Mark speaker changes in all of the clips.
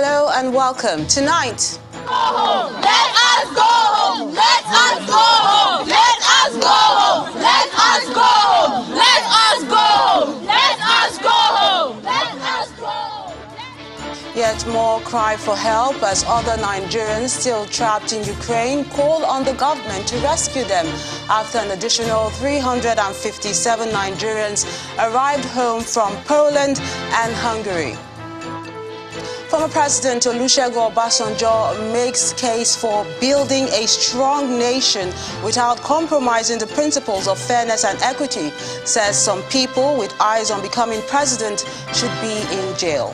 Speaker 1: Hello and welcome. Tonight,
Speaker 2: Go home. Let us go home. Let us go home. Let us go home. Let us go home. Let us go home. Let us go home. Let us go home.
Speaker 1: yet more cry for help as other Nigerians still trapped in Ukraine call on the government to rescue them after an additional 357 Nigerians arrived home from Poland and Hungary. Former President Olusegun Obasanjo makes case for building a strong nation without compromising the principles of fairness and equity, says some people with eyes on becoming president should be in jail.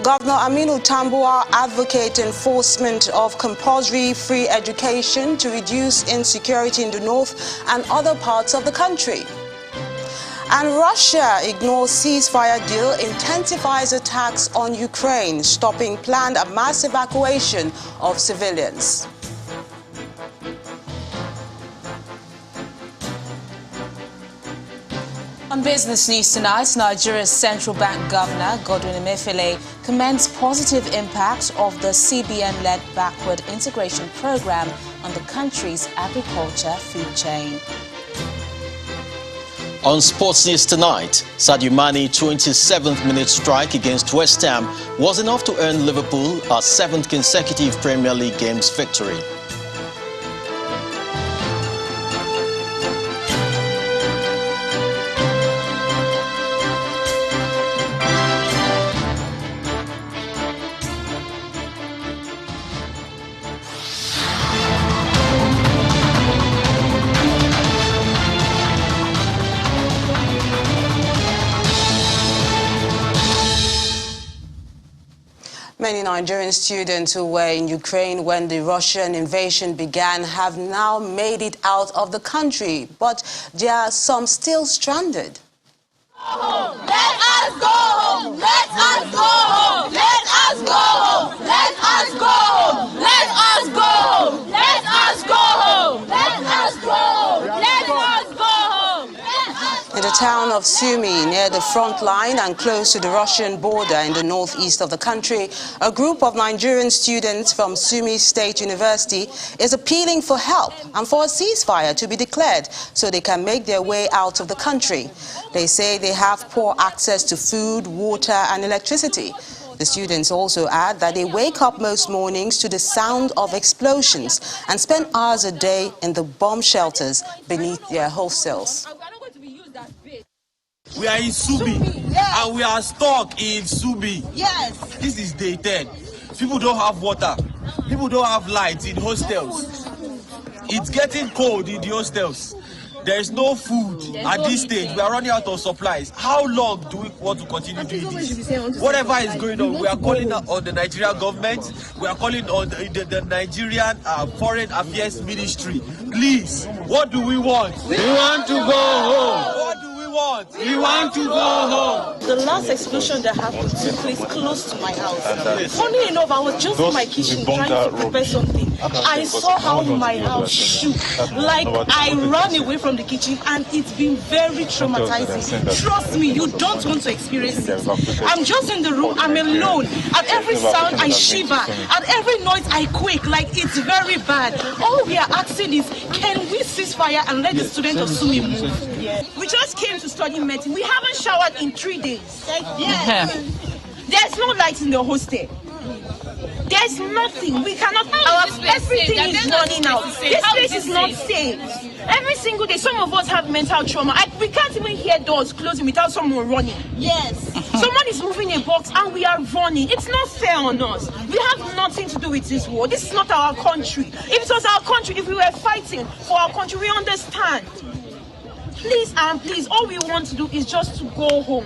Speaker 1: Governor Aminu Tambuwal advocates enforcement of compulsory free education to reduce insecurity in the north and other parts of the country. And Russia ignores ceasefire deal, intensifies attacks on Ukraine, stopping planned mass evacuation of civilians.
Speaker 3: On Business News tonight, Nigeria's Central Bank Governor Godwin Emefiele commends positive impact of the CBN-led backward integration program on the country's agriculture food chain.
Speaker 4: On Sports News tonight, Sadio Mane's 27th minute strike against West Ham was enough to earn Liverpool a 7th consecutive Premier League games victory.
Speaker 1: Many Nigerian students who were in Ukraine when the Russian invasion began have now made it out of the country, but there are some still stranded.
Speaker 2: Let us go home. Let us go home. Let us go home. Let us go home. Let us go home. Let us go home. Let us go home. Let us go home.
Speaker 1: In the town of Sumy, near the front line and close to the Russian border in the northeast of the country, a group of Nigerian students from Sumy State University is appealing for help and for a ceasefire to be declared so they can make their way out of the country. They say they have poor access to food, water and electricity. The students also add that they wake up most mornings to the sound of explosions and spend hours a day in the bomb shelters beneath their hostels.
Speaker 5: We are in Sumy,
Speaker 2: yes.
Speaker 5: And we are stuck in Sumy.
Speaker 2: Yes.
Speaker 5: This is day 10. People don't have water. People don't have lights in hostels. It's getting cold in the hostels. There is no food at this stage. We are running out of supplies. How long do we want to continue doing this? Whatever is going on, we are calling on the Nigerian government. We are calling on the Nigerian Foreign Affairs Ministry. Please, what do we want?
Speaker 6: We want to go home.
Speaker 5: What do we want?
Speaker 6: We want to go home.
Speaker 7: The last explosion that happened took place close to my house. Funny enough, I was just in my kitchen trying to prepare something. I saw how my house shook. Like I ran away from the kitchen and it's been very traumatizing. Trust me, you don't want to experience it. I'm just in the room, I'm alone. At every sound I shiver. At every noise I quake. Like it's very bad. All we are asking is, can we cease fire and let the students of Sumy move? Yeah.
Speaker 8: We just came to study medicine. We haven't showered in 3 days.
Speaker 7: Yes.
Speaker 8: There's no light in the hostel. There's nothing. We cannot. Everything is running out. This place is not safe. Every single day, some of us have mental trauma. We can't even hear doors closing without someone running.
Speaker 2: Yes.
Speaker 8: Someone is moving a box and we are running. It's not fair on us. We have nothing to do with this war. This is not our country. If it was our country, if we were fighting for our country, we understand. Please and please, all we want to do is just to go home.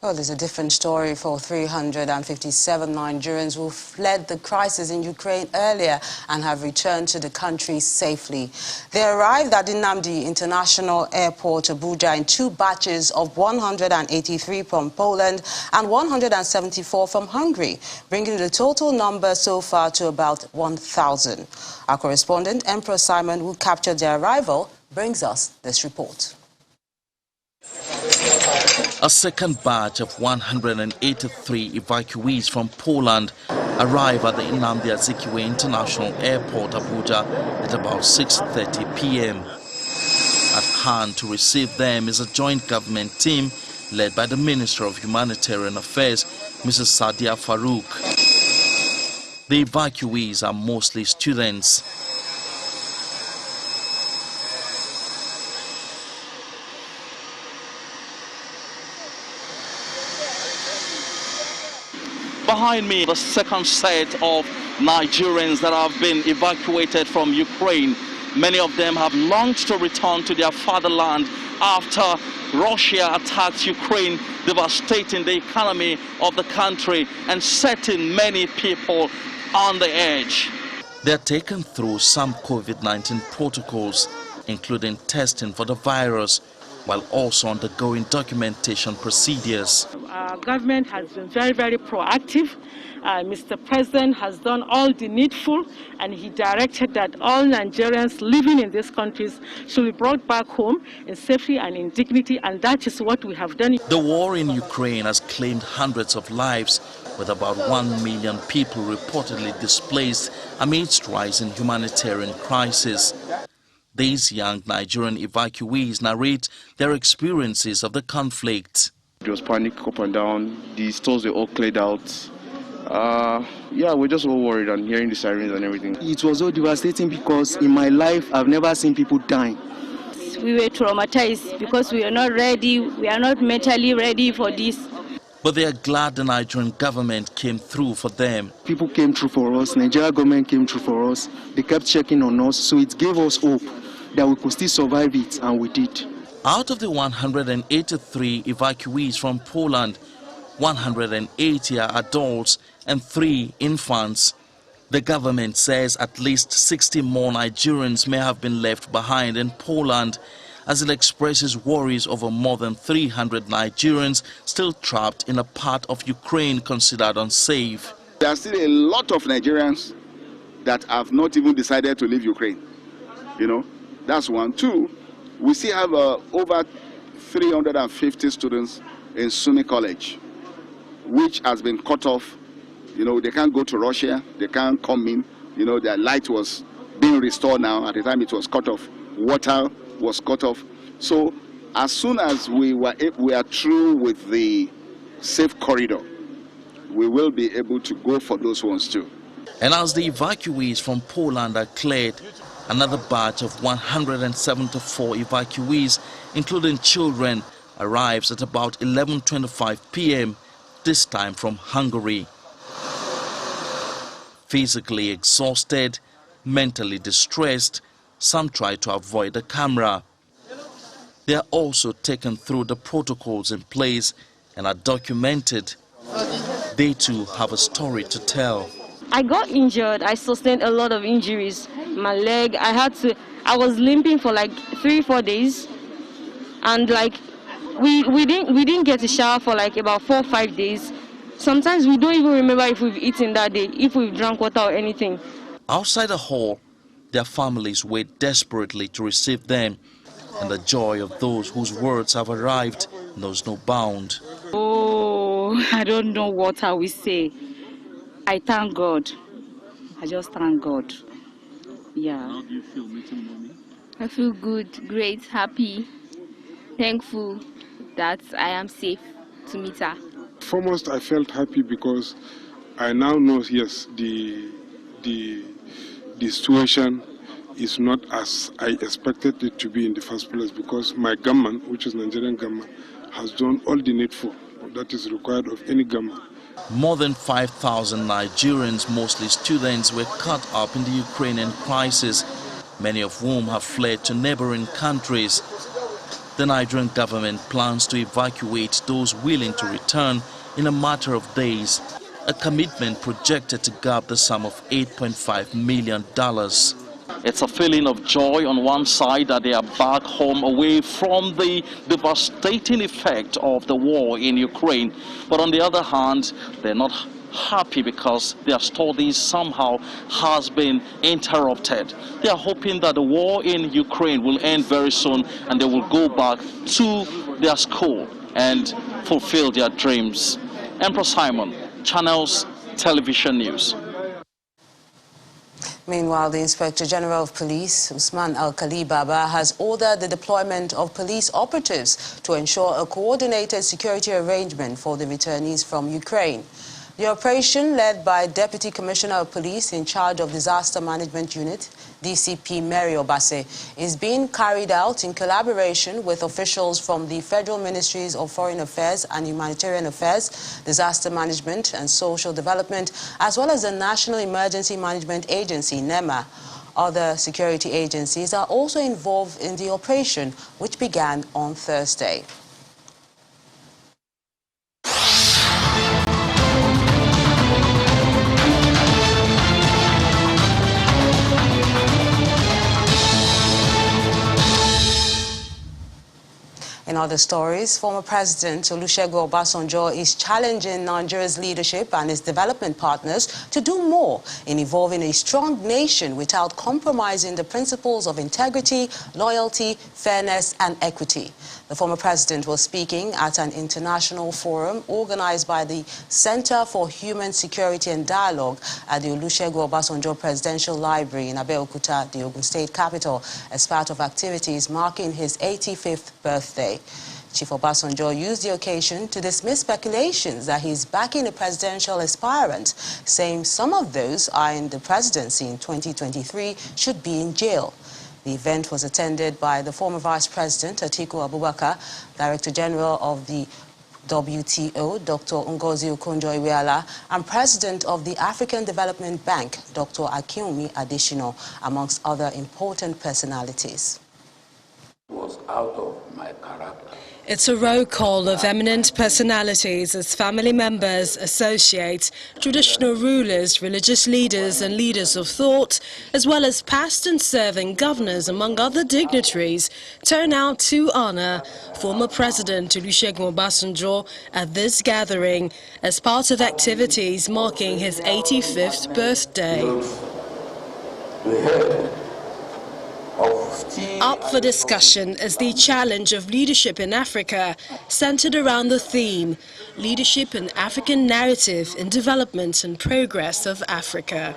Speaker 1: Well, there's a different story for 357 Nigerians who fled the crisis in Ukraine earlier and have returned to the country safely. They arrived at Nnamdi International Airport, Abuja, in 2 batches of 183 from Poland and 174 from Hungary, bringing the total number so far to about 1,000. Our correspondent, Emperor Simon, who captured their arrival, brings us this report.
Speaker 9: A second batch of 183 evacuees from Poland arrive at the Nnamdi Azikiwe International Airport, Abuja, at about 6:30 p.m. At hand to receive them is a joint government team led by the Minister of Humanitarian Affairs, Mrs. Sadia Farouk. The evacuees are mostly students. Behind me, the second set of Nigerians that have been evacuated from Ukraine. Many of them have longed to return to their fatherland after Russia attacked Ukraine, devastating the economy of the country and setting many people on the edge. They are taken through some COVID-19 protocols, including testing for the virus, while also undergoing documentation procedures.
Speaker 7: Our government has been very, very proactive. Mr. President has done all the needful, and he directed that all Nigerians living in these countries should be brought back home in safety and in dignity, and that is what we have done.
Speaker 9: The war in Ukraine has claimed hundreds of lives, with about 1 million people reportedly displaced amidst rising humanitarian crisis. These young Nigerian evacuees narrate their experiences of the conflict.
Speaker 10: There was panic up and down. The stores were all cleared out. Yeah, we're just all worried and hearing the sirens and everything.
Speaker 11: It was so devastating because in my life I've never seen people dying.
Speaker 12: We were traumatized because we are not ready. We are not mentally ready for this.
Speaker 9: But they are glad the Nigerian government came through for them.
Speaker 11: People came through for us. Nigeria government came through for us. They kept checking on us, so it gave us hope that we could still survive it, and we did.
Speaker 9: Out of the 183 evacuees from Poland, 180 are adults and 3 infants. The government says at least 60 more Nigerians may have been left behind in Poland, as it expresses worries over more than 300 Nigerians still trapped in a part of Ukraine considered unsafe.
Speaker 13: There are still a lot of Nigerians that have not even decided to leave Ukraine. You know, that's one. 2, we still have over 350 students in Sumi College, which has been cut off. You know, they can't go to Russia, they can't come in. You know, their light was being restored now. At the time it was cut off. Water was cut off. So as soon as we are through with the safe corridor, we will be able to go for those ones too.
Speaker 9: And as the evacuees from Poland are cleared, another batch of 174 evacuees, including children, arrives at about 11:25 p.m., this time from Hungary. Physically exhausted, mentally distressed, some try to avoid the camera. They are also taken through the protocols in place and are documented. They too have a story to tell.
Speaker 12: I got injured. I sustained a lot of injuries. My leg, I was limping for like 3-4 days. And like, we didn't get a shower for like about 4 or 5 days. Sometimes we don't even remember if we've eaten that day, if we've drank water or anything.
Speaker 9: Outside the hall, their families wait desperately to receive them, and the joy of those whose words have arrived knows no bound.
Speaker 12: Oh, I don't know what I will say. I thank God. I just thank God. Yeah.
Speaker 6: How do you feel meeting mommy?
Speaker 14: I feel good, great, happy, thankful that I am safe to meet her.
Speaker 15: Foremost, I felt happy because I now know, yes, the situation is not as I expected it to be in the first place, because my government, which is Nigerian government, has done all the needful that is required of any government.
Speaker 9: More than 5,000 Nigerians, mostly students, were caught up in the Ukrainian crisis, many of whom have fled to neighboring countries. The Nigerian government plans to evacuate those willing to return in a matter of days, a commitment projected to grab the sum of $8.5 million. It's a feeling of joy on one side that they are back home away from the devastating effect of the war in Ukraine. But on the other hand, they're not happy because their studies somehow has been interrupted. They are hoping that the war in Ukraine will end very soon and they will go back to their school and
Speaker 16: fulfill their dreams. Emperor Simon, Channels Television News.
Speaker 1: Meanwhile, the Inspector General of Police, Usman Al-Khali Baba, has ordered the deployment of police operatives to ensure a coordinated security arrangement for the returnees from Ukraine. The operation, led by Deputy Commissioner of Police in charge of Disaster Management Unit, DCP Mary Obase, is being carried out in collaboration with officials from the Federal Ministries of Foreign Affairs and Humanitarian Affairs, Disaster Management and Social Development, as well as the National Emergency Management Agency, NEMA. Other security agencies are also involved in the operation, which began on Thursday. In other stories, former President Olusegun Obasanjo is challenging Nigeria's leadership and its development partners to do more in evolving a strong nation without compromising the principles of integrity, loyalty, fairness, and equity. The former president was speaking at an international forum organized by the Center for Human Security and Dialogue at the Olusegun Obasanjo Presidential Library in Abeokuta, the Ogun State capital, as part of activities marking his 85th birthday. Chief Obasanjo used the occasion to dismiss speculations that he's backing a presidential aspirant, saying some of those eyeing the presidency in 2023 should be in jail. The event was attended by the former Vice President, Atiku Abubakar, Director General of the WTO, Dr. Ngozi Okonjo-Iweala, and President of the African Development Bank, Dr. Akinwumi Adesina, amongst other important personalities.
Speaker 17: Was out of my character.
Speaker 18: It's a roll call of eminent personalities as family members, associates, traditional rulers, religious leaders and leaders of thought, as well as past and serving governors, among other dignitaries, turn out to honor former President Olusegun Obasanjo at this gathering as part of activities marking his 85th birthday. Up for discussion is the challenge of leadership in Africa, centered around the theme, Leadership in African Narrative in Development and Progress of Africa.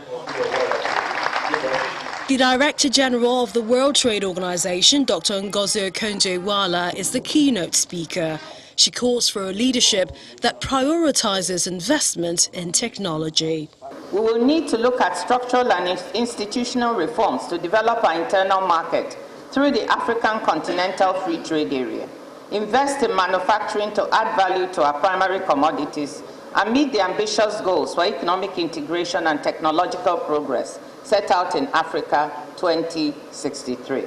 Speaker 18: The Director General of the World Trade Organization, Dr. Ngozi Okonjo-Iweala, is the keynote speaker. She calls for a leadership that prioritizes investment in technology.
Speaker 17: We will need to look at structural and institutional reforms to develop our internal market through the African Continental Free Trade Area, invest in manufacturing to add value to our primary commodities, and meet the ambitious goals for economic integration and technological progress set out in Africa 2063.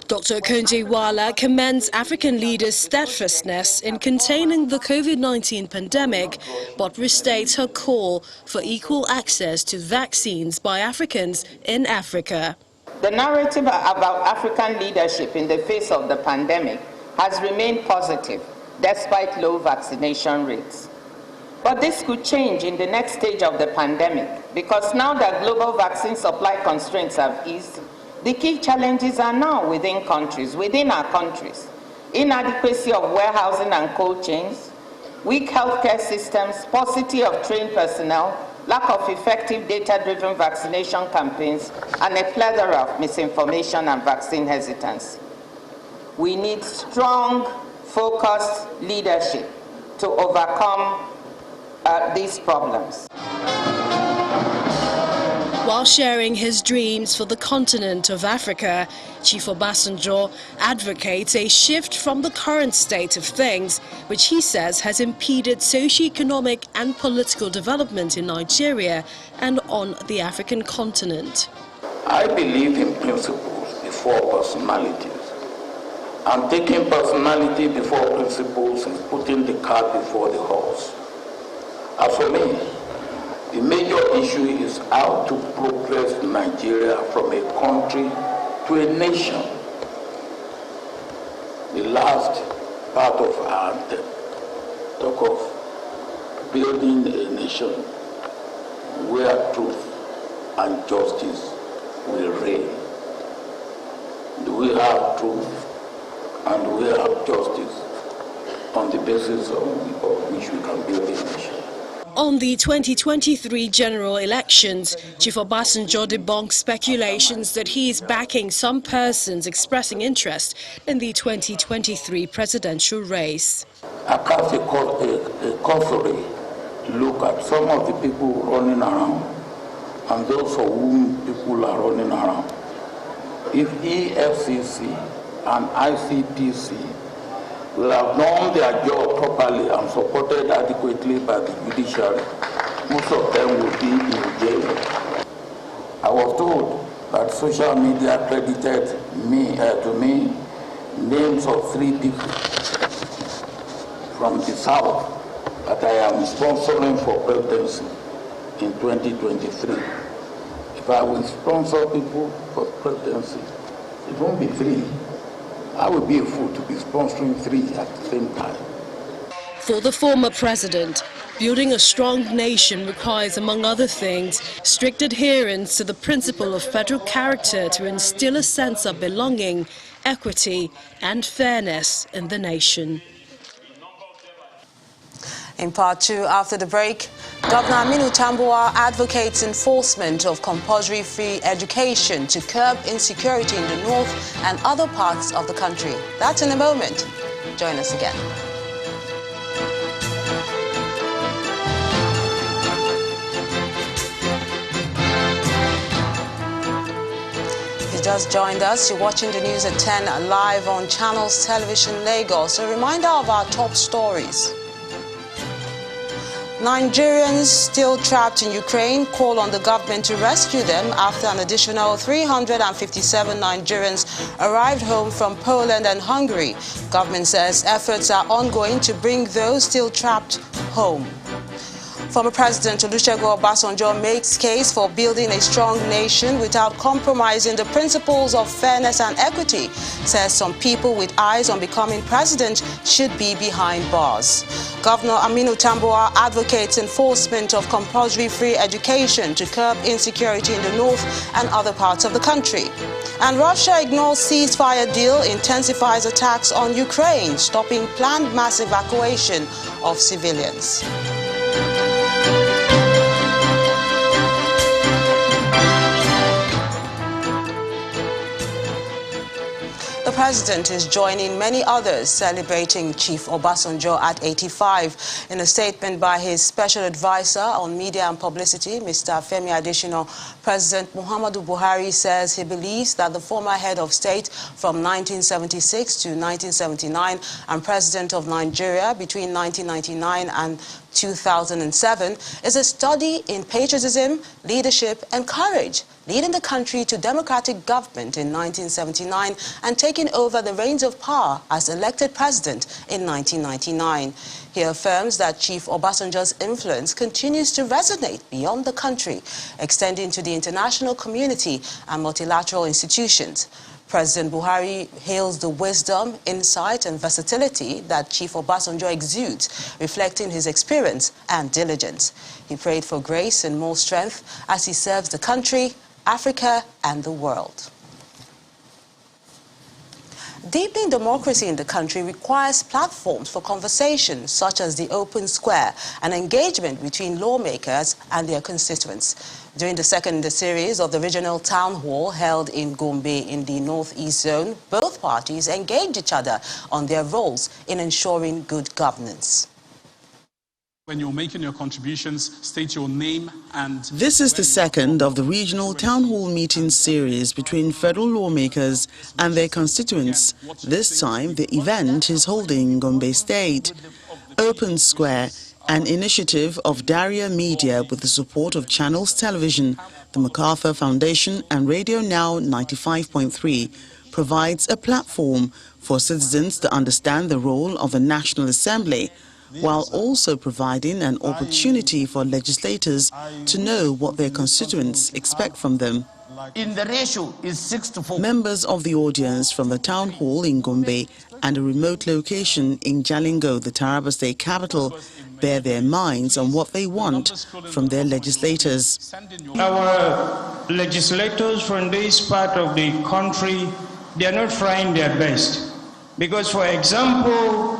Speaker 18: Dr. Okonjo-Iweala commends African leaders' steadfastness in containing the COVID-19 pandemic, but restates her call for equal access to vaccines by Africans in Africa.
Speaker 17: The narrative about African leadership in the face of the pandemic has remained positive, despite low vaccination rates. But this could change in the next stage of the pandemic, because now that global vaccine supply constraints have eased, the key challenges are now within our countries. Inadequacy of warehousing and cold chains, weak healthcare systems, paucity of trained personnel, lack of effective data-driven vaccination campaigns, and a plethora of misinformation and vaccine hesitance. We need strong, focused leadership to overcome these problems.
Speaker 18: While sharing his dreams for the continent of Africa, Chief Obasanjo advocates a shift from the current state of things, which he says has impeded socio-economic and political development in Nigeria and on the African continent.
Speaker 17: I believe in principles before personalities. And taking personality before principles is putting the cart before the horse. As for me, the major issue is how to progress Nigeria from a country to a nation. The last part of our anthem talk of building a nation where truth and justice will reign. Do we have truth and do we have justice on the
Speaker 19: basis of which we can build a nation.
Speaker 18: On the 2023 general elections, Chief Obasanjo debunked speculations that he is backing some persons expressing interest in the 2023 presidential race.
Speaker 19: I cast a cursory look at some of the people running around and those for whom people are running around. If EFCC and ICPC will have done their job properly and supported adequately by the judiciary, most of them will be in jail. I was told that social media credited to me names of 3 people from the South that I am sponsoring for presidency in 2023. If I will sponsor people for presidency, it won't be 3. I would be a fool to be sponsoring 3 at the same time.
Speaker 18: For the former president, building a strong nation requires, among other things, strict adherence to the principle of federal character to instill a sense of belonging, equity and fairness in the nation.
Speaker 1: In part 2, after the break, Governor Aminu Tambuwal advocates enforcement of compulsory free education to curb insecurity in the north and other parts of the country. That's in a moment. Join us again. If you just joined us, you're watching the news at 10 live on Channels Television Lagos. A reminder of our top stories. Nigerians still trapped in Ukraine call on the government to rescue them after an additional 357 Nigerians arrived home from Poland and Hungary. Government says efforts are ongoing to bring those still trapped home. Former President Olusegun Obasanjo makes case for building a strong nation without compromising the principles of fairness and equity. Says some people with eyes on becoming president should be behind bars. Governor Aminu Tambuwal advocates enforcement of compulsory free education to curb insecurity in the north and other parts of the country. And Russia ignores ceasefire deal, intensifies attacks on Ukraine, stopping planned mass evacuation of civilians. The president is joining many others celebrating Chief Obasanjo at 85. In a statement by his special advisor on media and publicity, Mr. Femi Adesina, President Muhammadu Buhari says he believes that the former head of state from 1976 to 1979 and president of Nigeria between 1999 and 2007 is a study in patriotism, leadership and courage, leading the country to democratic government in 1979 and taking over the reins of power as elected president in 1999. He affirms that Chief Obasanjo's influence continues to resonate beyond the country, extending to the international community and multilateral institutions. President Buhari hails the wisdom, insight and versatility that Chief Obasanjo exudes, reflecting his experience and diligence. He prayed for grace and more strength as he serves the country, Africa and the world. Deepening democracy in the country requires platforms for conversations such as the open square and engagement between lawmakers and their constituents. During the second in the series of the regional town hall held in Gombe in the Northeast Zone, both parties engaged each other on their roles in ensuring good governance.
Speaker 20: When you're making your contributions, state your name and...
Speaker 21: This is the second of the regional town hall meeting series between federal lawmakers and their constituents. This time, the event is holding in Gombe State. Open Square, an initiative of Daria Media with the support of Channels Television, the MacArthur Foundation and Radio Now 95.3, provides a platform for citizens to understand the role of the National Assembly, while also providing an opportunity for legislators to know what their constituents expect from them.
Speaker 19: In the ratio is 6-4.
Speaker 21: Members of the audience from the town hall in Gombe and a remote location in Jalingo, the Taraba State capital, bear their minds on what they want from their legislators.
Speaker 22: Our legislators from this part of the country, they are not trying their best. Because, for example,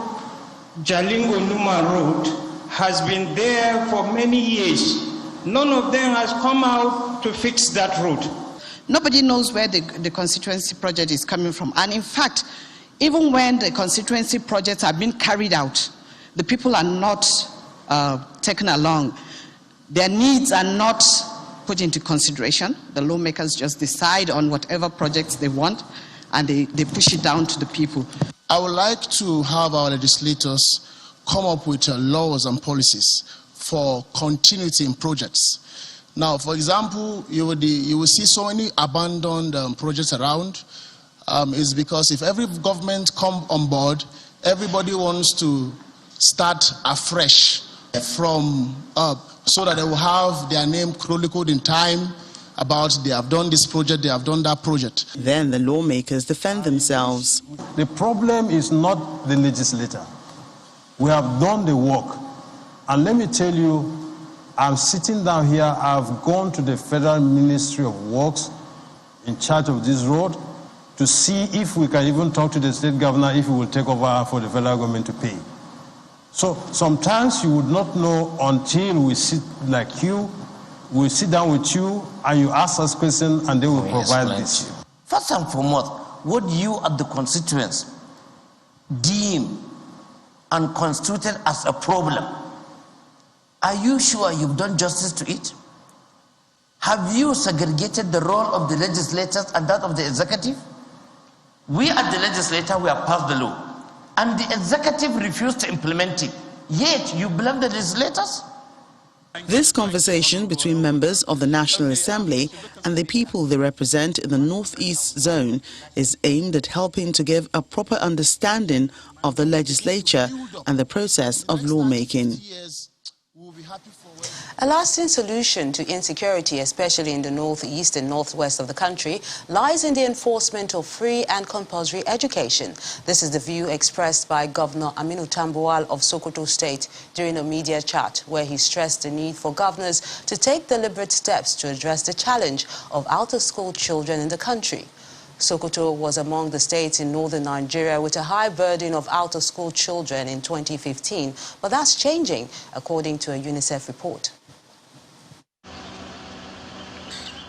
Speaker 22: Jalingo Numa Road has been there for many years. None of them has come out to fix that road.
Speaker 3: Nobody knows where the constituency project is coming from. And in fact, even when the constituency projects are being carried out, the people are not taken along. Their needs are not put into consideration. The lawmakers just decide on whatever projects they want, and they push it down to the people.
Speaker 4: I would like to have our legislators come up with laws and policies for continuity in projects. Now, for example, you will see so many abandoned projects around. Is because if every government come on board, everybody wants to start afresh from up, so that they will have their name chronicled in time about they have done this project, they have done that project.
Speaker 21: Then the lawmakers defend themselves.
Speaker 23: The problem is not the legislator. We have done the work. And let me tell you, I'm sitting down here, I've gone to the Federal Ministry of Works in charge of this road to see if we can even talk to the state governor if he will take over for the federal government to pay. So sometimes you would not know until we sit like you, we sit down with you and you ask us questions and they will provide this.
Speaker 24: First and foremost, what you at the constituents deem and constituted as a problem, are you sure you've done justice to it? Have you segregated the role of the legislators and that of the executive? We at the legislature, we have passed the law, and the executive refused to implement it. Yet you blame the legislators?
Speaker 21: This conversation between members of the National Assembly and the people they represent in the Northeast Zone is aimed at helping to give a proper understanding of the legislature and the process of lawmaking.
Speaker 1: A lasting solution to insecurity, especially in the northeast and northwest of the country, lies in the enforcement of free and compulsory education. This is the view expressed by Governor Aminu Tambuwal of Sokoto State during a media chat, where he stressed the need for governors to take deliberate steps to address the challenge of out-of-school children in the country. Sokoto was among the states in northern Nigeria with a high burden of out-of-school children in 2015, but that's changing, according to a UNICEF report.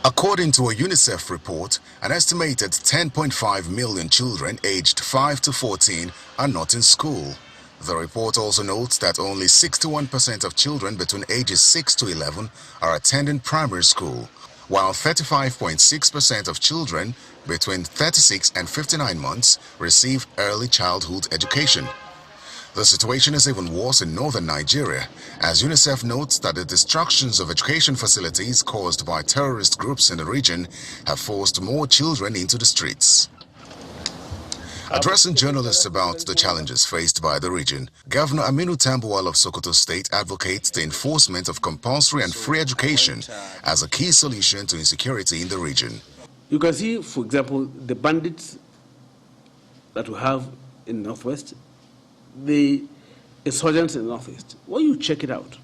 Speaker 25: According to a UNICEF report, an estimated 10.5 million children aged 5 to 14 are not in school. The report also notes that only 61% of children between ages 6 to 11 are attending primary school, while 35.6% of children between 36 and 59 months receive early childhood education. The situation is even worse in northern Nigeria, as UNICEF notes that the destructions of education facilities caused by terrorist groups in the region have forced more children into the streets. Addressing journalists about the challenges faced by the region, Governor Aminu Tambuwal of Sokoto State advocates the enforcement of compulsory and free education as a key solution to insecurity in the region.
Speaker 26: You can see, for example, the bandits that we have in the Northwest, the insurgents in the Northeast. When you check it out,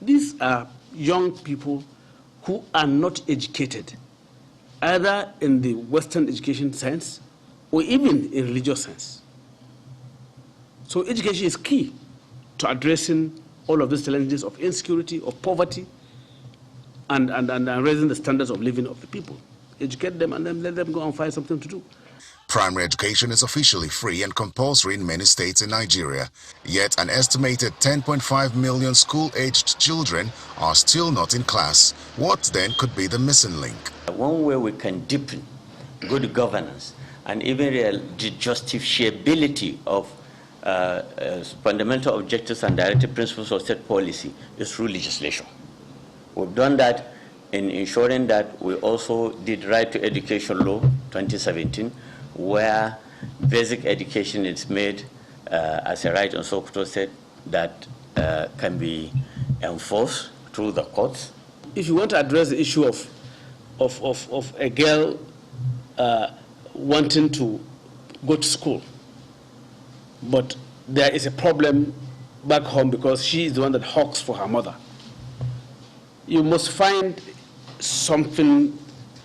Speaker 26: these are young people who are not educated, either in the Western education sense or even in religious sense. So education is key to addressing all of these challenges of insecurity, of poverty, and raising the standards of living of the people. Educate them and then let them go and find something to do.
Speaker 25: Primary education is officially free and compulsory in many states in Nigeria, yet an estimated 10.5 million school-aged children are still not in class. What then could be the missing link?
Speaker 27: One way we can deepen good governance and even the justifiability of fundamental objectives and directive principles of state policy is through legislation. We've done that in ensuring that we also did Right to Education Law 2017, where basic education is made as a right on Sokoto State that can be enforced through the courts.
Speaker 26: If you want to address the issue of a girl wanting to go to school, but there is a problem back home because she is the one that hawks for her mother, you must find something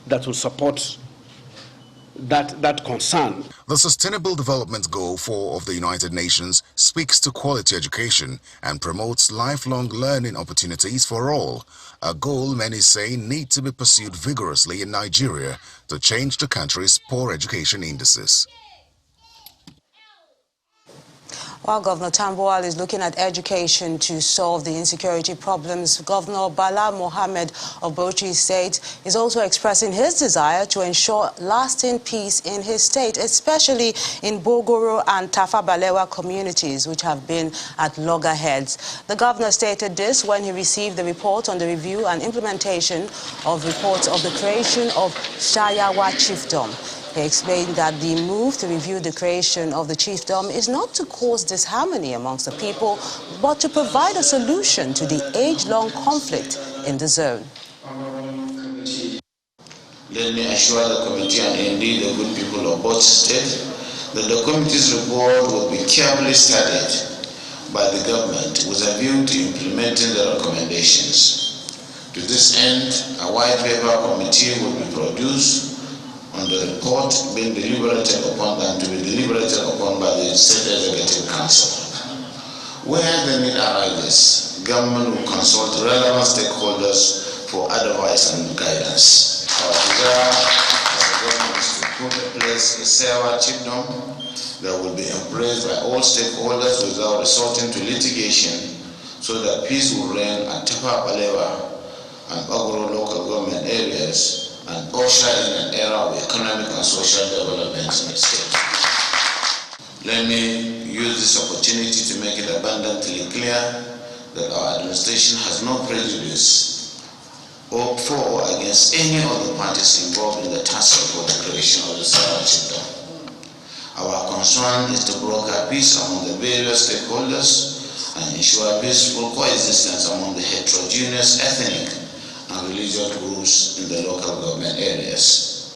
Speaker 26: that will support that concern.
Speaker 25: The Sustainable Development Goal 4 of the United Nations speaks to quality education and promotes lifelong learning opportunities for all, a goal many say need to be pursued vigorously in Nigeria to change the country's poor education indices.
Speaker 1: While Governor Tambuwal is looking at education to solve the insecurity problems, Governor Bala Mohammed of Bauchi State is also expressing his desire to ensure lasting peace in his state, especially in Bogoro and Tafa Balewa communities, which have been at loggerheads. The governor stated this when he received the report on the review and implementation of reports of the creation of Shayawa Chiefdom. He explained that the move to review the creation of the chiefdom is not to cause disharmony amongst the people, but to provide a solution to the age-long conflict in the zone.
Speaker 2: Let me assure the committee and indeed the good people of Bauchi State that the committee's report will be carefully studied by the government with a view to implementing the recommendations. To this end, a white paper committee will be produced on the report being deliberated upon and to be deliberated upon by the State Executive Council. Where the need arises, government will consult relevant stakeholders for advice and guidance. Our desire as a government is to put in place a Shayawa chiefdom that will be embraced by all stakeholders without resorting to litigation, so that peace will reign at Tafa Balewa and Bogoro local government areas, and usher in an era of economic and social development in the state. Let me use this opportunity to make it abundantly clear that our administration has no prejudice or for or against any of the parties involved in the task for the creation of the Shayawa chiefdom. Our concern is to broker peace among the various stakeholders and ensure peaceful coexistence among the heterogeneous ethnic and religious groups in the local government areas.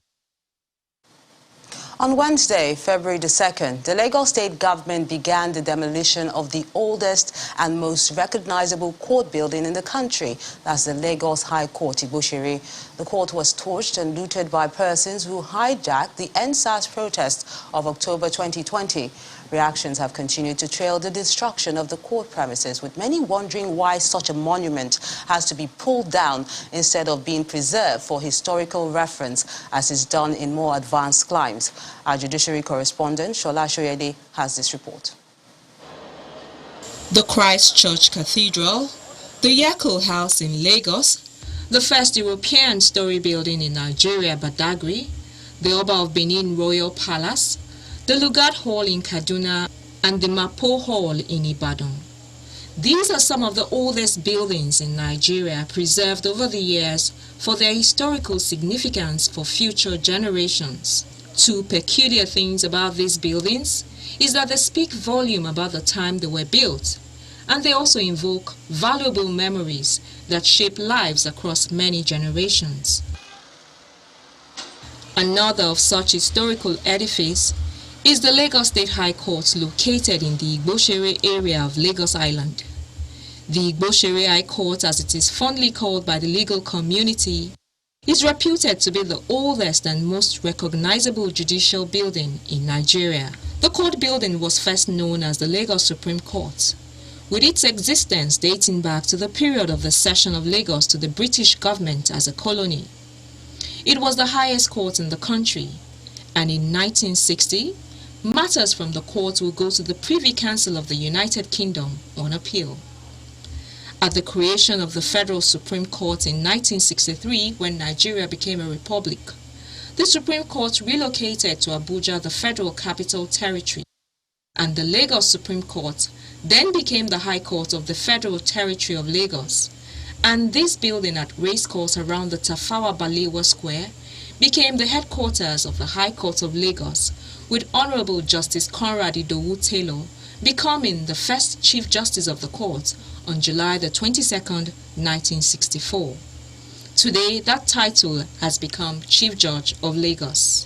Speaker 1: On Wednesday, February the 2nd, the Lagos State government began the demolition of the oldest and most recognizable court building in the country. That's the Lagos High Court, Igboshere. The court was torched and looted by persons who hijacked the EndSARS protest of October 2020. Reactions have continued to trail the destruction of the court premises, with many wondering why such a monument has to be pulled down instead of being preserved for historical reference, as is done in more advanced climes. Our judiciary correspondent, Shola Shoyede, has this report.
Speaker 5: The Christ Church Cathedral, the Yako House in Lagos, the first European story building in Nigeria, Badagry, the Oba of Benin Royal Palace, the Lugard Hall in Kaduna, and the Mapo Hall in Ibadan. These are some of the oldest buildings in Nigeria preserved over the years for their historical significance for future generations. Two peculiar things about these buildings is that they speak volume about the time they were built, and they also invoke valuable memories that shape lives across many generations. Another of such historical edifice is the Lagos State High Court, located in the Igboshere area of Lagos Island. The Igboshere High Court, as it is fondly called by the legal community, is reputed to be the oldest and most recognizable judicial building in Nigeria. The court building was first known as the Lagos Supreme Court, with its existence dating back to the period of the cession of Lagos to the British government as a colony. It was the highest court in the country, and in 1960, matters from the court will go to the Privy Council of the United Kingdom on appeal. At the creation of the Federal Supreme Court in 1963, when Nigeria became a republic, the Supreme Court relocated to Abuja, the Federal Capital Territory, and the Lagos Supreme Court then became the High Court of the Federal Territory of Lagos, and this building at Racecourse around the Tafawa Balewa Square became the headquarters of the High Court of Lagos, with Honorable Justice Conrad Idowu Taylor becoming the first Chief Justice of the court on July the 22nd, 1964. Today, that title has become Chief Judge of Lagos.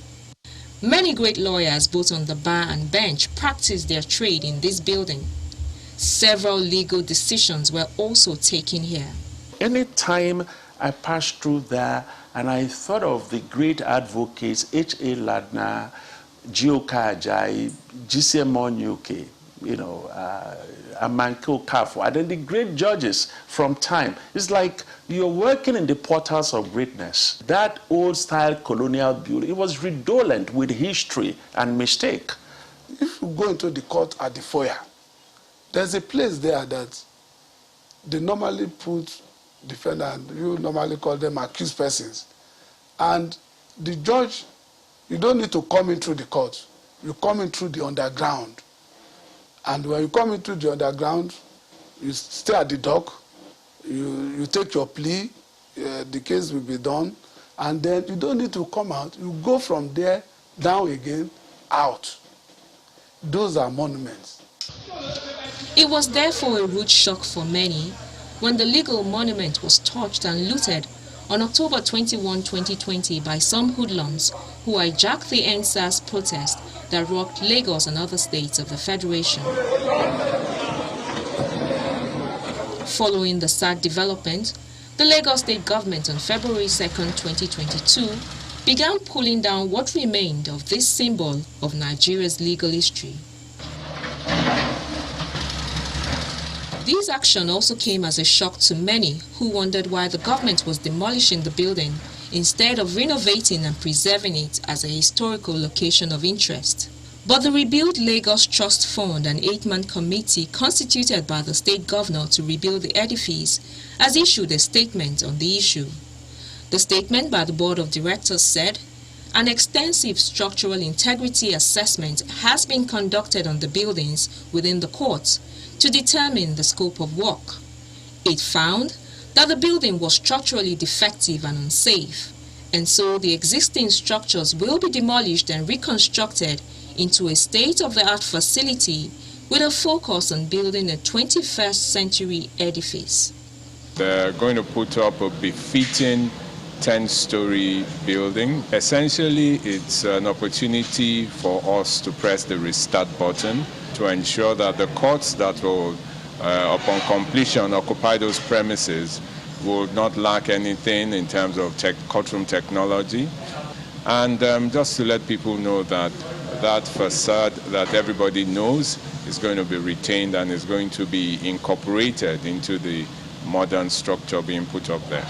Speaker 5: Many great lawyers, both on the bar and bench, practiced their trade in this building. Several legal decisions were also taken here.
Speaker 7: Anytime
Speaker 6: I passed through there and I thought of the great advocates, H.A. Ladner, Gioka Ajayi, G.C.M. Onyuke, Amanko Kafo, and then the great judges from time. It's like you're working in the portals of greatness. That old-style colonial building, it was redolent with history and mistake.
Speaker 7: If you go into the court at the foyer, there's a place there that they normally put defendant, you normally call them accused persons. And the judge, you don't need to come in through the court. You come in through the underground. And when you come into the underground, you stay at the dock, you take your plea, the case will be done, and then you don't need to come out. You go from there, down again, out. Those are monuments.
Speaker 5: It was therefore a rude shock for many when the legal monument was torched and looted on October 21, 2020 by some hoodlums who hijacked the NSAS protest that rocked Lagos and other states of the Federation. Following the sad development, the Lagos State government on February 2, 2022 began pulling down what remained of this symbol of Nigeria's legal history. This action also came as a shock to many who wondered why the government was demolishing the building instead of renovating and preserving it as a historical location of interest. But the Rebuild Lagos Trust Fund, an 8-man committee constituted by the state governor to rebuild the edifice, has issued a statement on the issue. The statement by the board of directors said, an extensive structural integrity assessment has been conducted on the buildings within the courts to determine the scope of work. It found that the building was structurally defective and unsafe, and so the existing structures will be demolished and reconstructed into a state-of-the-art facility with a focus on building a 21st century edifice.
Speaker 8: They're going to put up a befitting 10-story building. Essentially, it's an opportunity for us to press the restart button to ensure that the courts that will, upon completion, occupy those premises will not lack anything in terms of courtroom technology. And just to let people know that that facade that everybody knows is going to be retained and is going to be incorporated into the modern structure being put up there.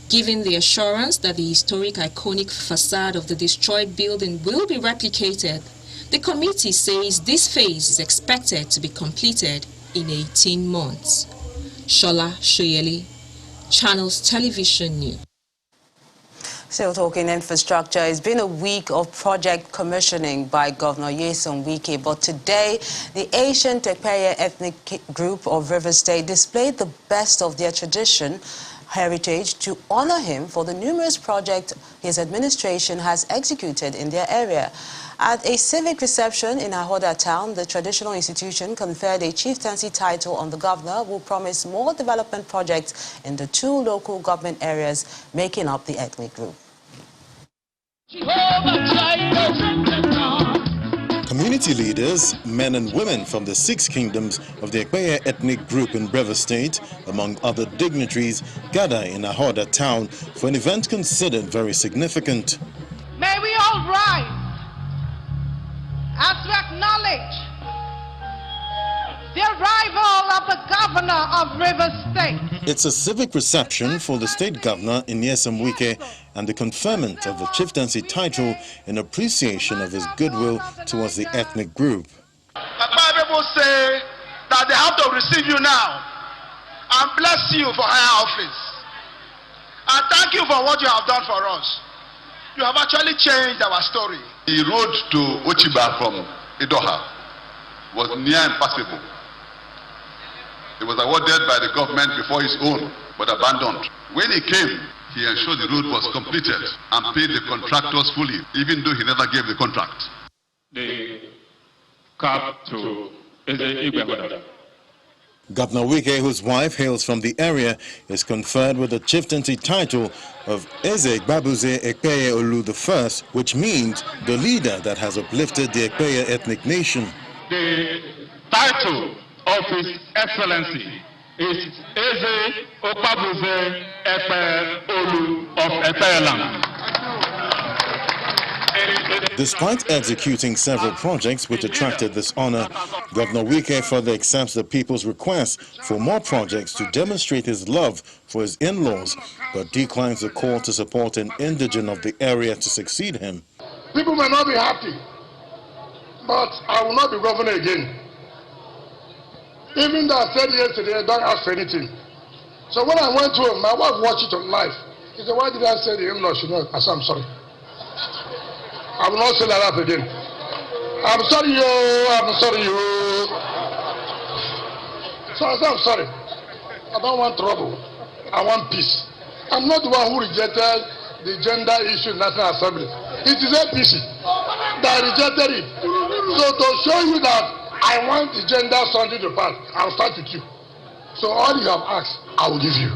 Speaker 5: Given the assurance that the historic iconic facade of the destroyed building will be replicated, the committee says this phase is expected to be completed in 18 months. Shola Shoyeli, Channels Television News.
Speaker 1: Still talking infrastructure, it's been a week of project commissioning by Governor Nyesom Wike, but today the Ancient Ekpeye ethnic group of Rivers State displayed the best of their tradition, heritage to honor him for the numerous projects his administration has executed in their area. At a civic reception in Ahoda town, the traditional institution conferred a chieftaincy title on the governor, who promised more development projects in the 2 local government areas making up the ethnic group.
Speaker 10: Community leaders, men and women from the 6 kingdoms of the Ekpeye ethnic group in Rivers State, among other dignitaries, gather in Ahoda town for an event considered very significant.
Speaker 11: May we all rise as we acknowledge the arrival of the governor of Rivers State.
Speaker 10: It's a civic reception for the state governor in Nyesom Wike and the conferment of the chieftaincy title in appreciation of his goodwill towards the ethnic group.
Speaker 12: My people say that they have to receive you now and bless you for higher office. And thank you for what you have done for us. You have actually changed our story.
Speaker 13: The road to Ochiba from Idoha was near impassable. It was awarded by the government before his own, but abandoned. When he came, he ensured the road was completed and paid the contractors fully, even though he never gave the contract.
Speaker 28: The cap to Igwe.
Speaker 10: Governor Wike, whose wife hails from the area, is conferred with the chieftaincy title of Eze Babuze Ekpeye Olu I, which means the leader that has uplifted the Ekpeye ethnic nation.
Speaker 28: The title of His Excellency is Eze Okpabuze Epe Olu of Epeelam.
Speaker 10: Despite executing several projects which attracted this honor, Governor Wike further accepts the people's request for more projects to demonstrate his love for his in-laws, but declines the call to support an indigene of the area to succeed him.
Speaker 9: People may not be happy, but I will not be governor again. Even though I said yesterday, I don't ask for anything. So when I went home, my wife watched it on live. She said, why did I say the in-law should not? I said, I'm sorry. I will not say that again. I'm sorry, yo. I'm sorry, yo. So I said, I'm sorry. I don't want trouble. I want peace. I'm not the one who rejected the gender issue in National Assembly. It is APC that rejected it. So to show you that I want the gender something to pass, I'll start with you. So all you have asked, I will give you.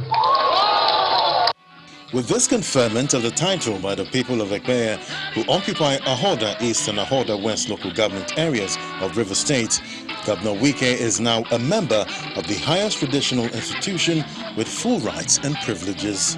Speaker 10: With this conferment of the title by the people of Ekpeye, who occupy Ahoda East and Ahoda West local government areas of River State, Governor Wike is now a member of the highest traditional institution with full rights and privileges.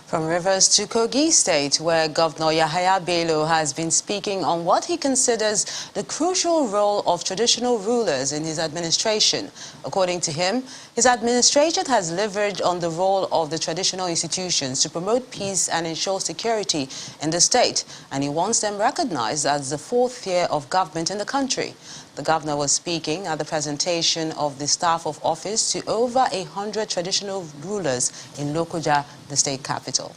Speaker 1: From Rivers to Kogi State, where Governor Yahaya Bello has been speaking on what he considers the crucial role of traditional rulers in his administration. According to him, his administration has leveraged on the role of the traditional institutions to promote peace and ensure security in the state, and he wants them recognized as the fourth tier of government in the country. The governor was speaking at the presentation of the staff of office to over 100 traditional rulers in Lokoja, the state capital.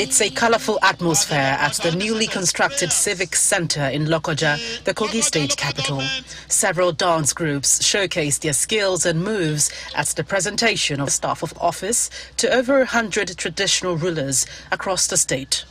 Speaker 14: It's a colorful atmosphere at the newly constructed Civic Center in Lokoja, the Kogi state capital. Several dance groups showcased their skills and moves at the presentation of the staff of office to over 100 traditional rulers across the state.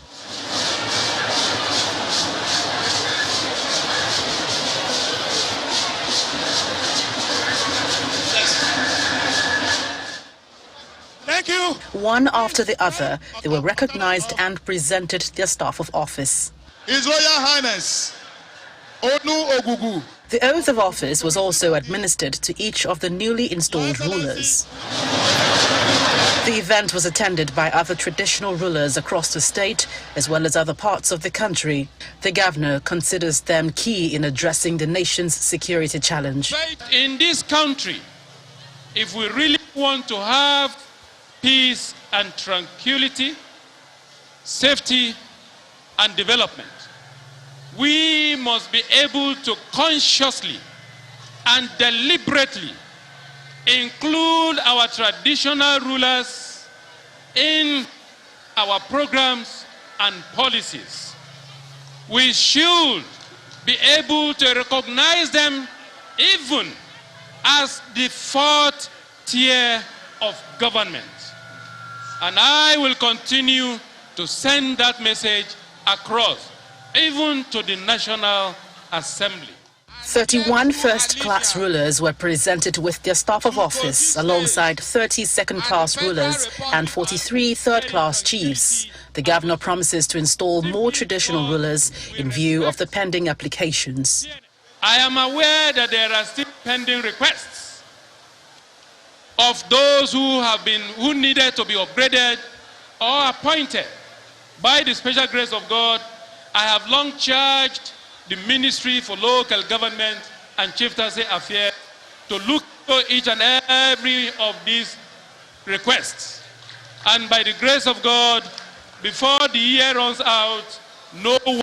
Speaker 15: Thank you.
Speaker 14: One after the other, they were recognized and presented their staff of office.
Speaker 15: His Royal Highness Onu Ogugu.
Speaker 14: The oath of office was also administered to each of the newly installed rulers. The event was attended by other traditional rulers across the state, as well as other parts of the country. The governor considers them key in addressing the nation's security challenge.
Speaker 28: In this country, if we really want to have peace and tranquility, safety and development, we must be able to consciously and deliberately include our traditional rulers in our programs and policies. We should be able to recognize them even as the fourth tier of government. And I will continue to send that message across, even to the National Assembly.
Speaker 14: 31 first-class rulers were presented with their staff of office, alongside 30 second-class rulers and 43 third-class chiefs. The governor promises to install more traditional rulers in view of the pending applications.
Speaker 28: I am aware that there are still pending requests of those who needed to be upgraded or appointed. By the special grace of God, I have long charged the Ministry for Local Government and Chieftaincy Affairs to look for each and every of these requests. And by the grace of God, before the year runs out, no one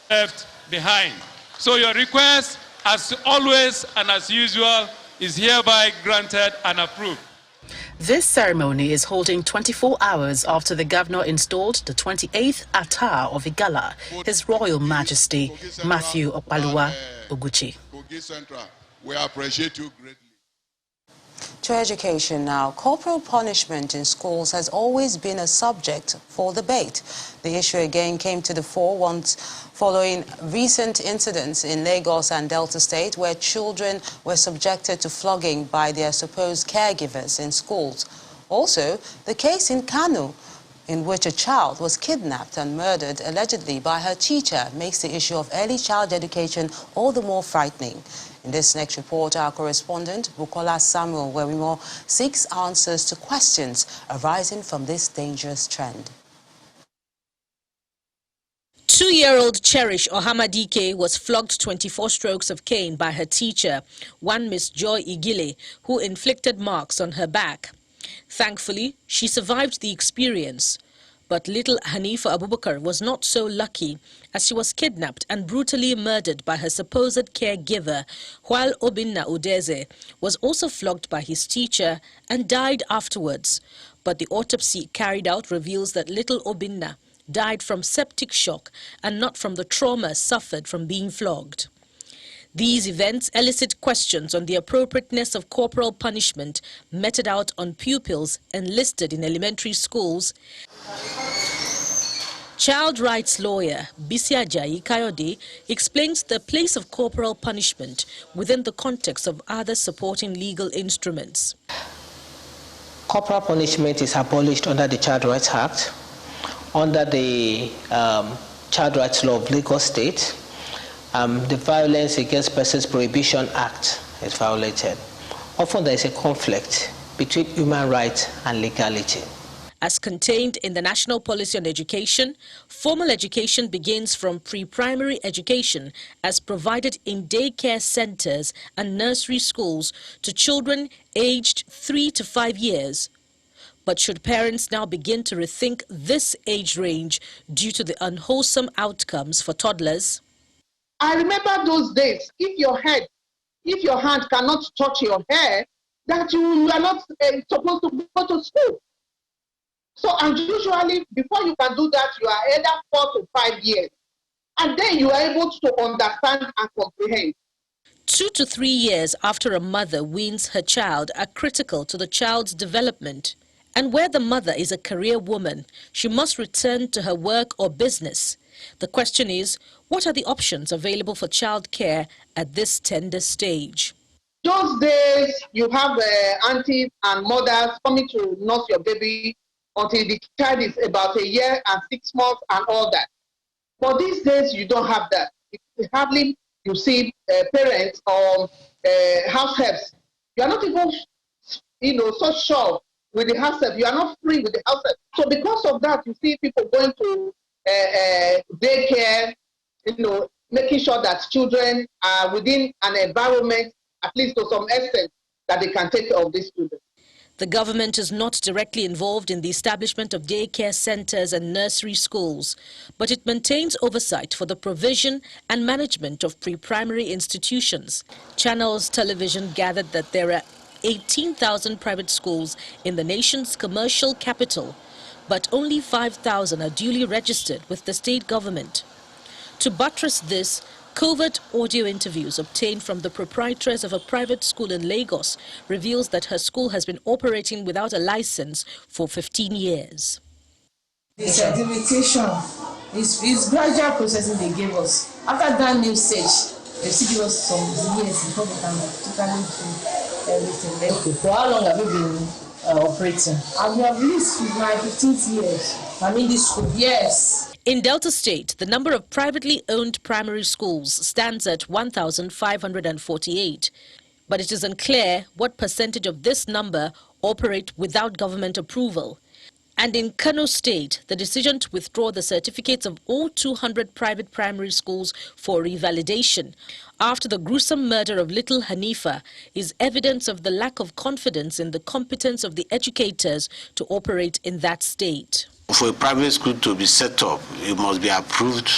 Speaker 28: left behind. So your request, as always and as usual, is hereby granted and approved.
Speaker 14: This ceremony is holding 24 hours after the governor installed the 28th Atar of Igala, His Royal Majesty Matthew Okpaluwa Oguchi.
Speaker 15: We appreciate you greatly.
Speaker 1: To education now, corporal punishment in schools has always been a subject for debate. The issue again came to the fore once following recent incidents in Lagos and Delta State where children were subjected to flogging by their supposed caregivers in schools. Also, the case in Kano, in which a child was kidnapped and murdered allegedly by her teacher, makes the issue of early child education all the more frightening. In this next report, our correspondent, Bukola Samuel Wewimo, seeks answers to questions arising from this dangerous trend.
Speaker 3: 2-year-old Cherish Ohamadike was flogged 24 strokes of cane by her teacher, one Miss Joy Igile, who inflicted marks on her back. Thankfully, she survived the experience. But little Hanifa Abubakar was not so lucky, as she was kidnapped and brutally murdered by her supposed caregiver, while Obinna Udeze was also flogged by his teacher and died afterwards. But the autopsy carried out reveals that little Obinna died from septic shock and not from the trauma suffered from being flogged. These events elicit questions on the appropriateness of corporal punishment meted out on pupils enlisted in elementary schools. Child rights lawyer Bisi Ajayi Kayode explains the place of corporal punishment within the context of other supporting legal instruments.
Speaker 4: Corporal punishment is abolished under the Child Rights Act, under the Child Rights Law of Lagos State. The Violence Against Persons Prohibition Act is violated. Often there is a conflict between human rights and legality.
Speaker 3: As contained in the National Policy on Education, formal education begins from pre-primary education as provided in daycare centers and nursery schools to children aged 3 to 5 years. But should parents now begin to rethink this age range due to the unwholesome outcomes for toddlers?
Speaker 11: I remember those days, if your hand cannot touch your hair, that you are not supposed to go to school. So, and usually, before you can do that, you are either 4 to 5 years. And then you are able to understand and comprehend.
Speaker 3: 2 to 3 years after a mother weans her child are critical to the child's development. And where the mother is a career woman, she must return to her work or business. The question is, what are the options available for child care at this tender stage?
Speaker 11: Those days, you have aunties and mothers coming to nurse your baby until the child is about 1 year and 6 months and all that. But these days, you don't have that. Hardly you see parents or house helps. You are not even, so sure with the house help. You are not free with the house help. So because of that, you see people going to daycare, making sure that children are within an environment, at least to some extent, that they can take care of these children.
Speaker 3: The government is not directly involved in the establishment of daycare centers and nursery schools, but it maintains oversight for the provision and management of pre-primary institutions. Channels Television gathered that there are 18,000 private schools in the nation's commercial capital, but only 5,000 are duly registered with the state government. To buttress this, covert audio interviews obtained from the proprietress of a private school in Lagos reveals that her school has been operating without a license for 15 years.
Speaker 16: The certification is gradual processing they gave us. After that new stage, they still give us some years before we can totally do everything. Okay, for how long have you been operating? We have reached my 15th years. I'm in this school. Yes.
Speaker 3: In Delta State, the number of privately owned primary schools stands at 1,548. But it is unclear what percentage of this number operate without government approval. And in Kano State, the decision to withdraw the certificates of all 200 private primary schools for revalidation after the gruesome murder of little Hanifa is evidence of the lack of confidence in the competence of the educators to operate in that state.
Speaker 17: For a private school to be set up, it must be approved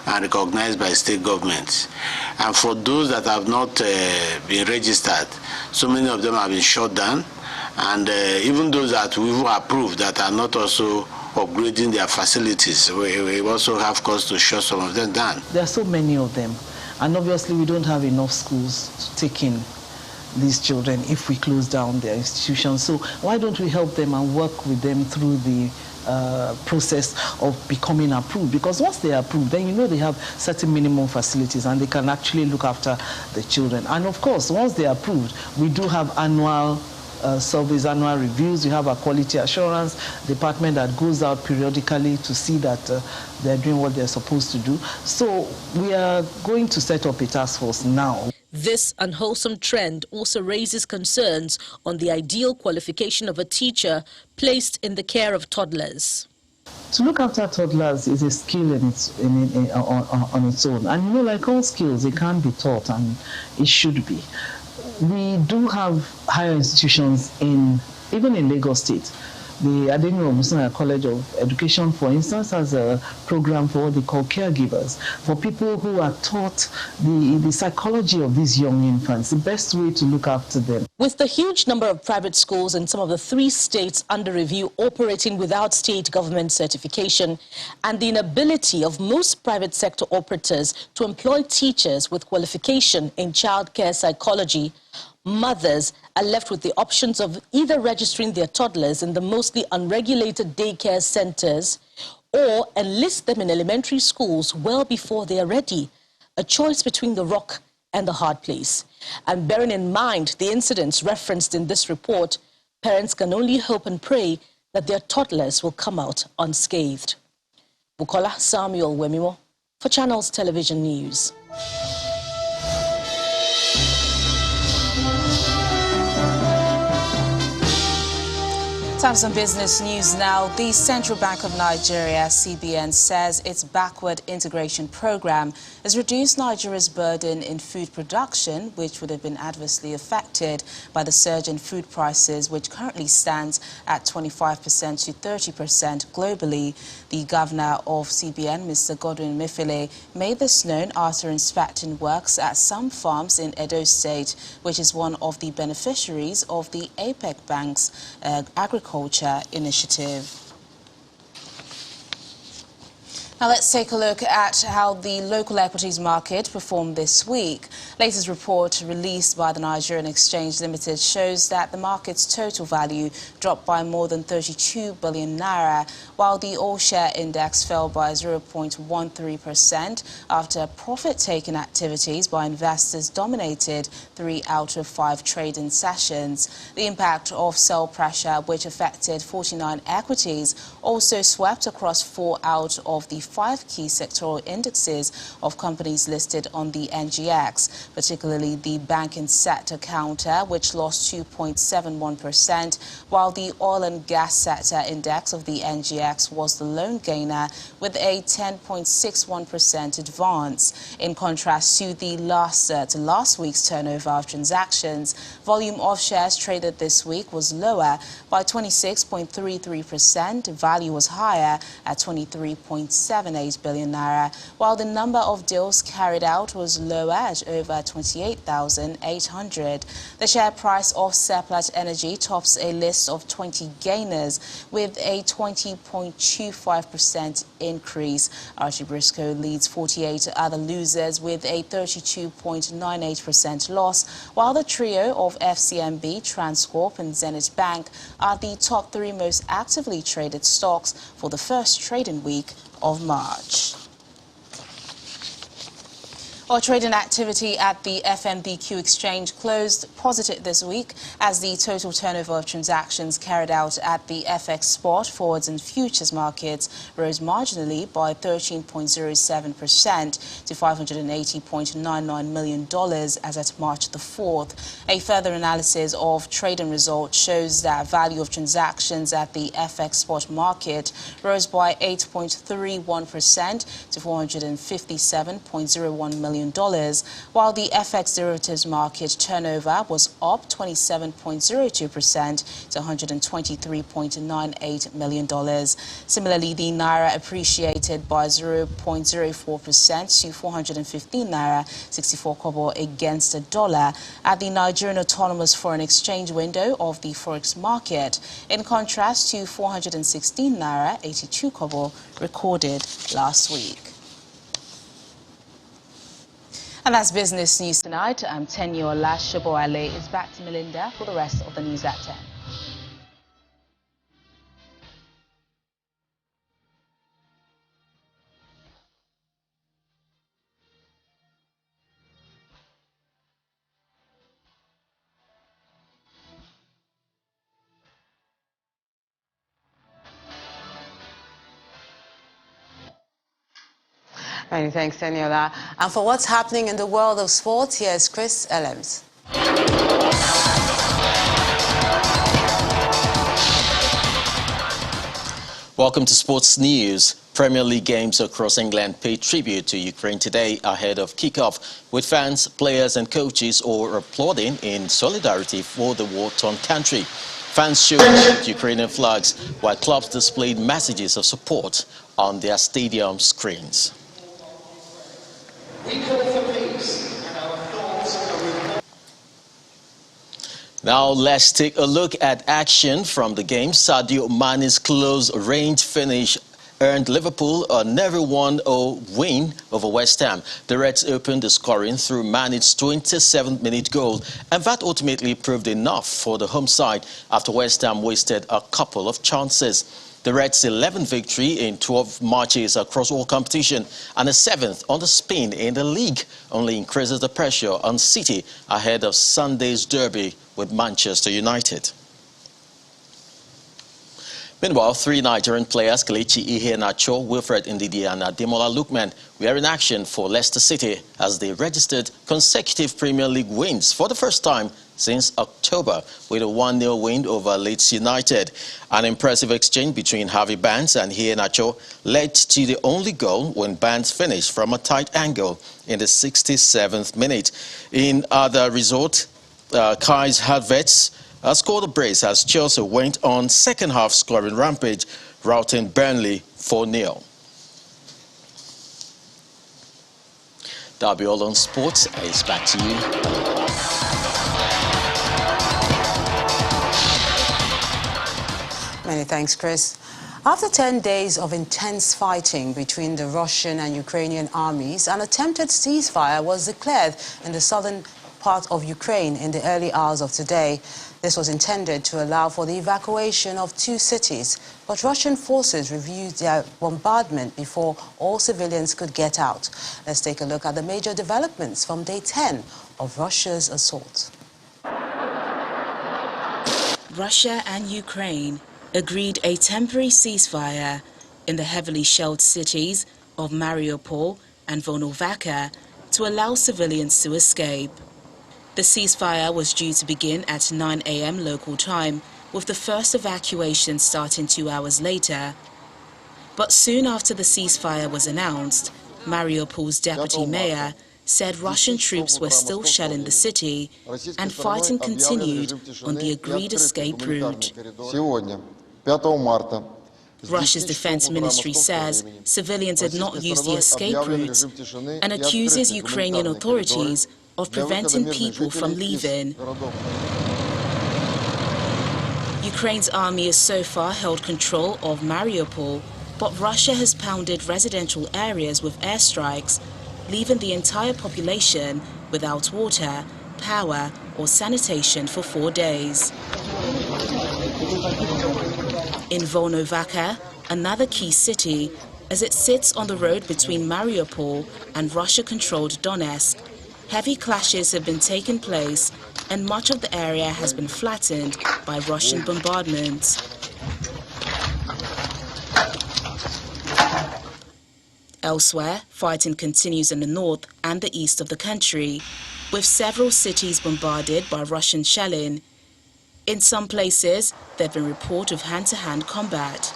Speaker 17: and recognized by state governments. And for those that have not been registered, so many of them have been shut down. And even those that we've approved that are not also upgrading their facilities, we also have cause to shut some of them down.
Speaker 18: There are so many of them, and obviously we don't have enough schools to take in these children if we close down their institutions. So why don't we help them and work with them through the process of becoming approved? Because once they are approved, then they have certain minimum facilities and they can actually look after the children. And of course, once they are approved, we do have annual surveys, annual reviews. You have a quality assurance department that goes out periodically to see that they're doing what they're supposed to do. So we are going to set up a task force now.
Speaker 3: This unwholesome trend also raises concerns on the ideal qualification of a teacher placed in the care of toddlers.
Speaker 18: To look after toddlers is a skill on its own. And you know, like all skills, it can be taught, and it should be. We do have higher institutions even in Lagos State. The Adeniran Ogunsanaya College of Education, for instance, has a program for what they call caregivers, for people who are taught the psychology of these young infants, the best way to look after them.
Speaker 3: With the huge number of private schools in some of the 3 states under review operating without state government certification, and the inability of most private sector operators to employ teachers with qualification in childcare psychology, mothers are left with the options of either registering their toddlers in the mostly unregulated daycare centers or enlist them in elementary schools well before they are ready. A choice between the rock and the hard place. And bearing in mind the incidents referenced in this report, parents can only hope and pray that their toddlers will come out unscathed. Bukola Samuel Wemimo for Channels Television News. Time for some business news now. The Central Bank of Nigeria, CBN, says its backward integration program has reduced Nigeria's burden in food production, which would have been adversely affected by the surge in food prices, which currently stands at 25% to 30% globally. The governor of CBN, Mr. Godwin Emefiele, made this known after inspecting works at some farms in Edo State, which is one of the beneficiaries of the APEC Bank's agriculture initiative. Now let's take a look at how the local equities market performed this week. Latest report released by the Nigerian Exchange Limited shows that the market's total value dropped by more than 32 billion naira, while the all-share index fell by 0.13% after profit-taking activities by investors dominated 3 out of 5 trading sessions. The impact of sell pressure, which affected 49 equities, also swept across 4 out of the 5 key sectoral indexes of companies listed on the NGX, particularly the banking sector counter, which lost 2.71%, while the oil and gas sector index of the NGX was the lone gainer with a 10.61% advance. In contrast to the last week's turnover of transactions, volume of shares traded this week was lower by 26.33%. Value was higher at 23.78 billion naira, while the number of deals carried out was lower at over 28,800. The share price of Seplat Energy tops a list of 20 gainers with a 20.25% increase. Archie Briscoe leads 48 other losers with a 32.98% loss, while the trio of FCMB, Transcorp and Zenith Bank are the top 3 most actively traded stocks for the first trading week of March. Our trading activity at the FMBQ exchange closed positive this week as the total turnover of transactions carried out at the FX spot, forwards and futures markets rose marginally by 13.07% to $580.99 million as at March the 4th. A further analysis of trading results shows that value of transactions at the FX spot market rose by 8.31% to $457.01 million, while the FX derivatives market turnover was up 27.02% to $123.98 million. Similarly, the naira appreciated by 0.04% to 415 naira 64 kobo against a dollar at the Nigerian Autonomous Foreign Exchange window of the Forex market, in contrast to 416 naira 82 kobo recorded last week. And that's business news tonight. I'm Tenyola Shoboale is back to Melinda for the rest of the news at 10.
Speaker 1: Many thanks, Eniola. And for what's happening in the world of sports, here's Chris Ellems.
Speaker 19: Welcome to Sports News. Premier League games across England pay tribute to Ukraine today ahead of kickoff, with fans, players and coaches all applauding in solidarity for the war-torn country. Fans showed Ukrainian flags, while clubs displayed messages of support on their stadium screens.
Speaker 20: We call for peace, and our thoughts are with.
Speaker 19: Now let's take a look at action from the game. Sadio Mane's close-range finish earned Liverpool a never 1-0 win over West Ham. The Reds opened the scoring through Mane's 27th-minute goal, and that ultimately proved enough for the home side after West Ham wasted a couple of chances. The Reds' 11th victory in 12 matches across all competition and a 7th on the spin in the league only increases the pressure on City ahead of Sunday's derby with Manchester United. Meanwhile, 3 Nigerian players, Kelechi Iheanacho, Wilfred Ndidi and Ademola Lookman, were in action for Leicester City as they registered consecutive Premier League wins for the first time since October with a 1-0 win over Leeds United. An impressive exchange between Harvey Barnes and Iheanacho led to the only goal when Barnes finished from a tight angle in the 67th minute. In other result, Kai Havertz scored a brace as Chelsea went on second-half scoring rampage, routing Burnley 4-0. That'll be all on sports. It's back to you.
Speaker 1: Many thanks, Chris. After 10 days of intense fighting between the Russian and Ukrainian armies, an attempted ceasefire was declared in the southern part of Ukraine in the early hours of today. This was intended to allow for the evacuation of 2 cities, but Russian forces reviewed their bombardment before all civilians could get out. Let's take a look at the major developments from day 10 of Russia's assault.
Speaker 21: Russia and Ukraine agreed a temporary ceasefire in the heavily shelled cities of Mariupol and Volnovakha to allow civilians to escape. The ceasefire was due to begin at 9 a.m. local time, with the first evacuation starting 2 hours later. But soon after the ceasefire was announced, Mariupol's deputy mayor said Russian troops were still shelling the city and fighting continued on the agreed escape route. Russia's defense ministry says civilians had not used the escape route and accuses Ukrainian authorities of preventing people from leaving. Ukraine's army has so far held control of Mariupol, but Russia has pounded residential areas with airstrikes, leaving the entire population without water, power or sanitation for 4 days. In Volnovakha, another key city, as it sits on the road between Mariupol and Russia-controlled Donetsk, heavy clashes have been taking place and much of the area has been flattened by Russian bombardments. Elsewhere, fighting continues in the north and the east of the country, with several cities bombarded by Russian shelling. In some places, there have been reports of hand-to-hand combat.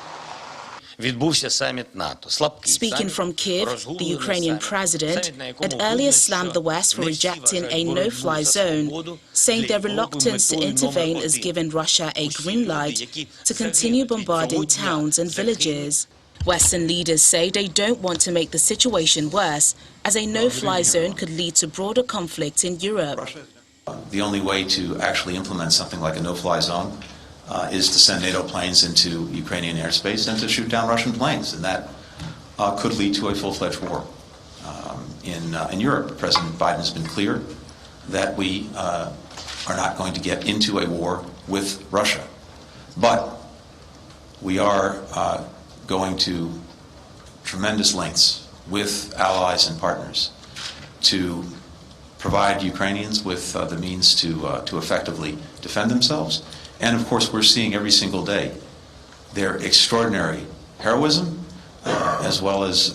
Speaker 21: Speaking from Kiev, the Ukrainian president had earlier slammed the West for rejecting a no-fly zone, saying their reluctance to intervene has given Russia a green light to continue bombarding towns and villages. Western leaders say they don't want to make the situation worse, as a no-fly zone could lead to broader conflict in Europe.
Speaker 22: The only way to actually implement something like a no-fly zone is to send NATO planes into Ukrainian airspace and to shoot down Russian planes, and that could lead to a full-fledged war. In Europe, President Biden has been clear that we are not going to get into a war with Russia, but we are going to tremendous lengths with allies and partners to provide Ukrainians with the means to effectively defend themselves. And of course, we're seeing every single day their extraordinary heroism, as well as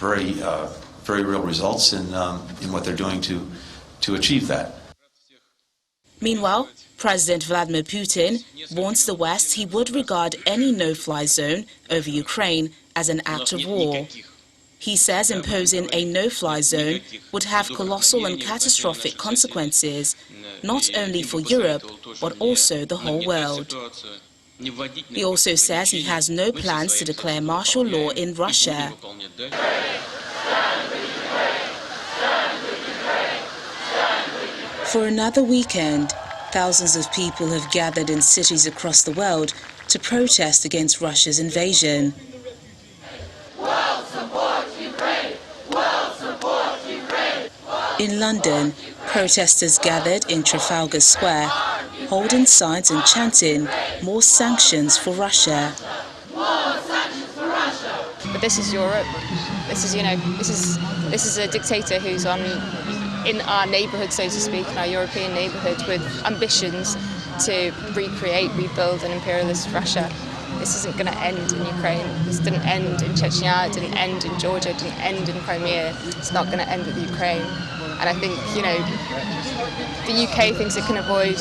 Speaker 22: very, very real results in what they're doing to achieve that.
Speaker 21: Meanwhile, President Vladimir Putin warns the West he would regard any no-fly zone over Ukraine as an act of war. He says imposing a no-fly zone would have colossal and catastrophic consequences, not only for Europe, but also the whole world. He also says he has no plans to declare martial law in Russia. For another weekend, thousands of people have gathered in cities across the world to protest against Russia's invasion.
Speaker 2: World support Ukraine! World support Ukraine!
Speaker 21: In London, protesters gathered in Trafalgar Square, holding signs and chanting, "More sanctions for Russia."
Speaker 2: More sanctions for Russia!
Speaker 6: But this is Europe. This is, this is a dictator who's in our neighbourhood, so to speak, in our European neighbourhood, with ambitions to recreate, rebuild an imperialist Russia. This isn't going to end in Ukraine. This didn't end in Chechnya, it didn't end in Georgia, it didn't end in Crimea. It's not going to end with Ukraine. And I think, the UK thinks it can avoid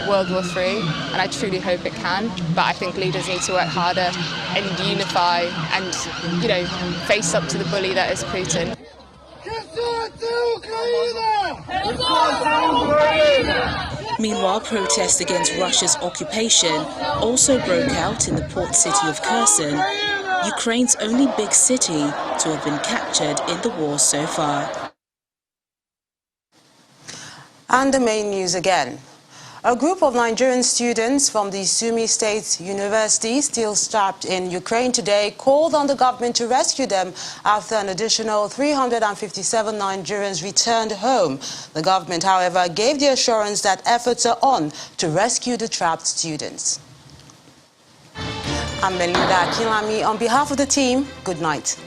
Speaker 6: World War III, and I truly hope it can. But I think leaders need to work harder and unify and, face up to the bully that is Putin.
Speaker 21: Meanwhile, protests against Russia's occupation also broke out in the port city of Kherson, Ukraine's only big city to have been captured in the war so far.
Speaker 1: And the main news again. A group of Nigerian students from the Sumy State University, still trapped in Ukraine today, called on the government to rescue them after an additional 357 Nigerians returned home. The government, however, gave the assurance that efforts are on to rescue the trapped students. I'm Melinda Akinlami. On behalf of the team, good night.